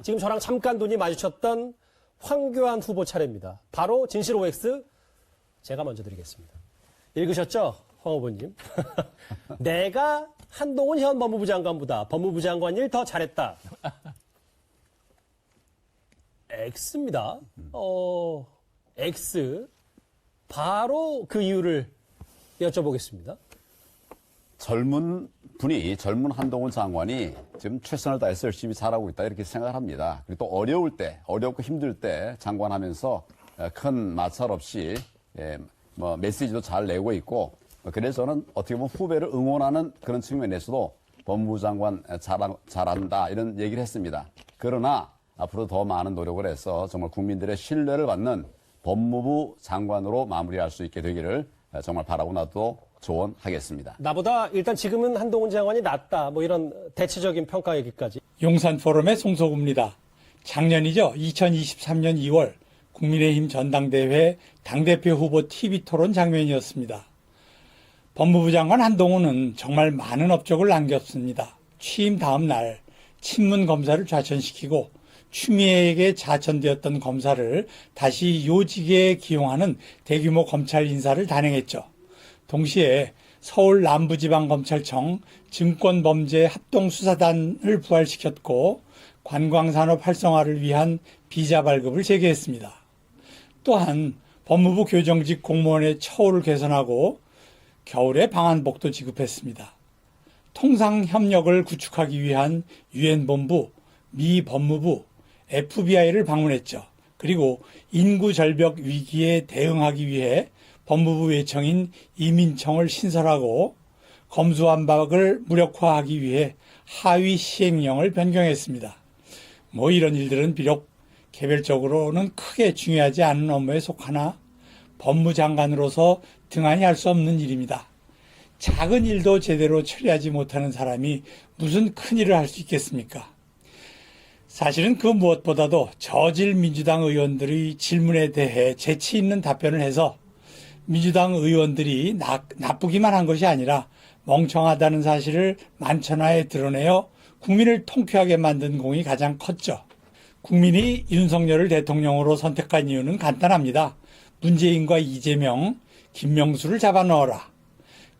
지금 저랑 잠깐 눈이 마주쳤던 황교안 후보 차례입니다. 바로 진실 OX 제가 먼저 드리겠습니다. 읽으셨죠? 황 후보님. 내가 한동훈 현 법무부 장관보다 법무부 장관 일 더 잘했다. X입니다. X. 바로 그 이유를 여쭤보겠습니다. 젊은 한동훈 장관이 지금 최선을 다해서 열심히 잘하고 있다 이렇게 생각을 합니다. 그리고 또 어렵고 힘들 때 장관하면서 큰 마찰 없이 메시지도 잘 내고 있고 그래서 저는 어떻게 보면 후배를 응원하는 그런 측면에서도 법무부 장관 잘한다 이런 얘기를 했습니다. 그러나 앞으로 더 많은 노력을 해서 정말 국민들의 신뢰를 받는 법무부 장관으로 마무리할 수 있게 되기를 정말 바라고 나도 조언하겠습니다. 나보다 일단 지금은 한동훈 장관이 낫다. 뭐 이런 대체적인 평가 얘기까지. 용산포럼의 송소구입니다. 작년이죠. 2023년 2월 국민의힘 전당대회 당대표 후보 TV토론 장면이었습니다. 법무부 장관 한동훈은 정말 많은 업적을 남겼습니다. 취임 다음 날 친문 검사를 좌천시키고 추미애에게 자천되었던 검사를 다시 요직에 기용하는 대규모 검찰 인사를 단행했죠. 동시에 서울 남부지방검찰청 증권범죄합동수사단을 부활시켰고 관광산업 활성화를 위한 비자 발급을 재개했습니다. 또한 법무부 교정직 공무원의 처우를 개선하고 겨울에 방한복도 지급했습니다. 통상협력을 구축하기 위한 유엔본부, 미 법무부, FBI를 방문했죠. 그리고 인구절벽 위기에 대응하기 위해 법무부 외청인 이민청을 신설하고 검수완박을 무력화하기 위해 하위 시행령을 변경했습니다. 뭐 이런 일들은 비록 개별적으로는 크게 중요하지 않은 업무에 속하나 법무장관으로서 등한히 할 수 없는 일입니다. 작은 일도 제대로 처리하지 못하는 사람이 무슨 큰 일을 할 수 있겠습니까? 사실은 그 무엇보다도 저질 민주당 의원들의 질문에 대해 재치 있는 답변을 해서 민주당 의원들이 나쁘기만 한 것이 아니라 멍청하다는 사실을 만천하에 드러내어 국민을 통쾌하게 만든 공이 가장 컸죠. 국민이 윤석열을 대통령으로 선택한 이유는 간단합니다. 문재인과 이재명, 김명수를 잡아넣어라.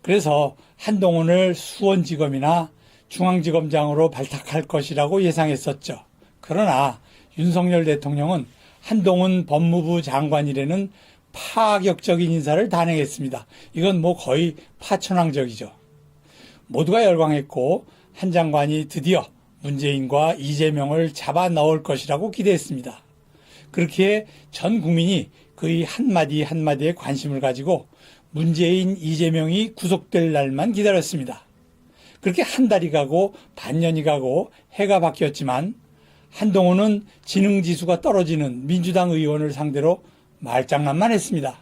그래서 한동훈을 수원지검이나 중앙지검장으로 발탁할 것이라고 예상했었죠. 그러나 윤석열 대통령은 한동훈 법무부 장관이라는 파격적인 인사를 단행했습니다. 이건 뭐 거의 파천왕적이죠. 모두가 열광했고 한 장관이 드디어 문재인과 이재명을 잡아 넣을 것이라고 기대했습니다. 그렇기에 전 국민이 그의 한마디 한마디에 관심을 가지고 문재인, 이재명이 구속될 날만 기다렸습니다. 그렇게 한 달이 가고 반년이 가고 해가 바뀌었지만 한동훈은 지능지수가 떨어지는 민주당 의원을 상대로 말장난만 했습니다.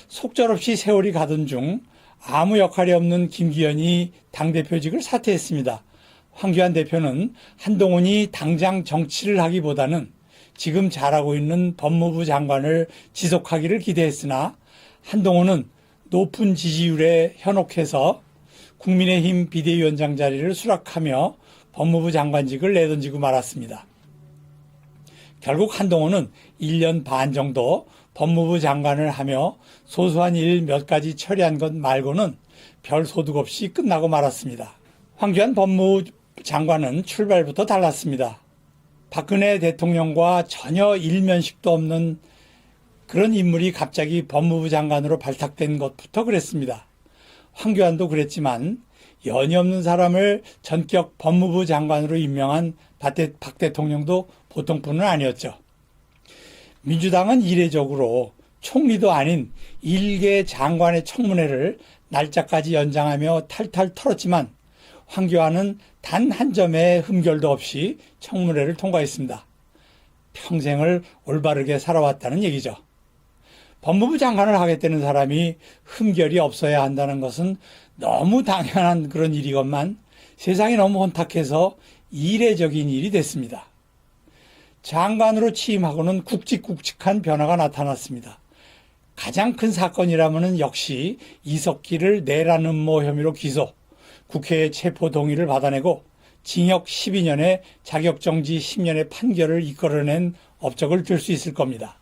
속절없이 세월이 가던 중 아무 역할이 없는 김기현이 당대표직을 사퇴했습니다. 황교안 대표는 한동훈이 당장 정치를 하기보다는 지금 잘하고 있는 법무부 장관을 지속하기를 기대했으나 한동훈은 높은 지지율에 현혹해서 국민의힘 비대위원장 자리를 수락하며 법무부 장관직을 내던지고 말았습니다. 결국 한동훈은 1년 반 정도 법무부 장관을 하며 소소한 일 몇 가지 처리한 것 말고는 별 소득 없이 끝나고 말았습니다. 황교안 법무부 장관은 출발부터 달랐습니다. 박근혜 대통령과 전혀 일면식도 없는 그런 인물이 갑자기 법무부 장관으로 발탁된 것부터 그랬습니다. 황교안도 그랬지만 연이 없는 사람을 전격 법무부 장관으로 임명한 박 대통령도 보통 분은 아니었죠. 민주당은 이례적으로 총리도 아닌 일개 장관의 청문회를 날짜까지 연장하며 탈탈 털었지만 황교안은 단 한 점의 흠결도 없이 청문회를 통과했습니다. 평생을 올바르게 살아왔다는 얘기죠. 법무부 장관을 하겠다는 사람이 흠결이 없어야 한다는 것은 너무 당연한 그런 일이건만 세상이 너무 혼탁해서 이례적인 일이 됐습니다. 장관으로 취임하고는 굵직굵직한 변화가 나타났습니다. 가장 큰 사건이라면 역시 이석기를 내란 음모 혐의로 기소, 국회의 체포 동의를 받아내고 징역 12년에 자격정지 10년의 판결을 이끌어낸 업적을 들 수 있을 겁니다.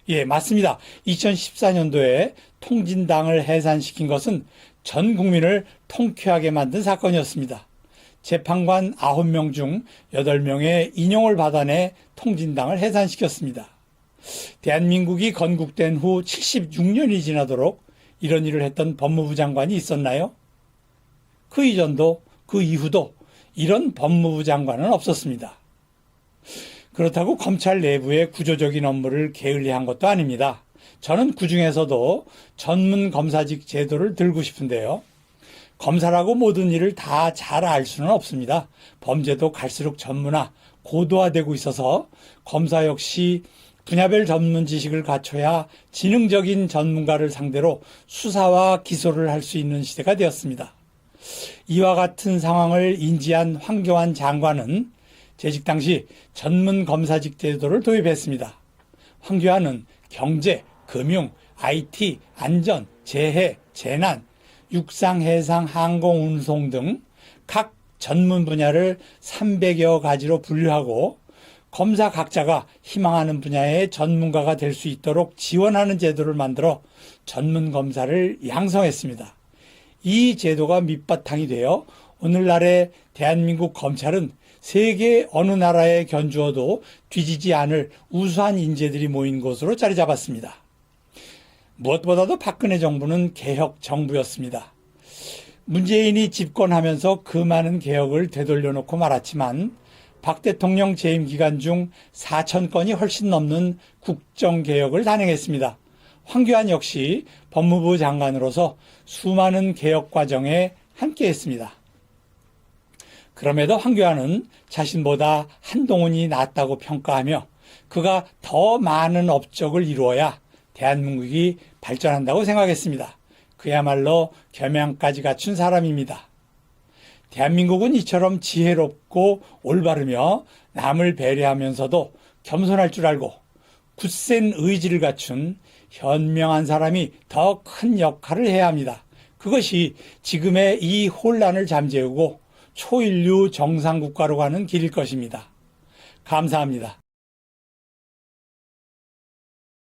예, 맞습니다. 2014년도에 통진당을 해산시킨 것은 전 국민을 통쾌하게 만든 사건이었습니다. 재판관 9명 중 8명의 인용을 받아내 통진당을 해산시켰습니다. 대한민국이 건국된 후 76년이 지나도록 이런 일을 했던 법무부 장관이 있었나요? 그 이전도 그 이후도 이런 법무부 장관은 없었습니다. 그렇다고 검찰 내부의 구조적인 업무를 게을리한 것도 아닙니다. 저는 그중에서도 전문 검사직 제도를 들고 싶은데요. 검사라고 모든 일을 다 잘 알 수는 없습니다. 범죄도 갈수록 전문화, 고도화되고 있어서 검사 역시 분야별 전문 지식을 갖춰야 지능적인 전문가를 상대로 수사와 기소를 할 수 있는 시대가 되었습니다. 이와 같은 상황을 인지한 황교안 장관은 재직 당시 전문 검사직 제도를 도입했습니다. 황교안은 경제, 금융, IT, 안전, 재해, 재난, 육상, 해상, 항공, 운송 등 각 전문 분야를 300여 가지로 분류하고 검사 각자가 희망하는 분야의 전문가가 될 수 있도록 지원하는 제도를 만들어 전문 검사를 양성했습니다. 이 제도가 밑바탕이 되어 오늘날의 대한민국 검찰은 세계 어느 나라에 견주어도 뒤지지 않을 우수한 인재들이 모인 곳으로 자리 잡았습니다. 무엇보다도 박근혜 정부는 개혁 정부였습니다. 문재인이 집권하면서 그 많은 개혁을 되돌려놓고 말았지만 박 대통령 재임 기간 중 4,000건이 훨씬 넘는 국정개혁을 단행했습니다. 황교안 역시 법무부 장관으로서 수많은 개혁 과정에 함께했습니다. 그럼에도 황교안은 자신보다 한동훈이 낫다고 평가하며 그가 더 많은 업적을 이루어야 대한민국이 발전한다고 생각했습니다. 그야말로 겸양까지 갖춘 사람입니다. 대한민국은 이처럼 지혜롭고 올바르며 남을 배려하면서도 겸손할 줄 알고 굳센 의지를 갖춘 현명한 사람이 더 큰 역할을 해야 합니다. 그것이 지금의 이 혼란을 잠재우고 초인류 정상국가로 가는 길일 것입니다. 감사합니다.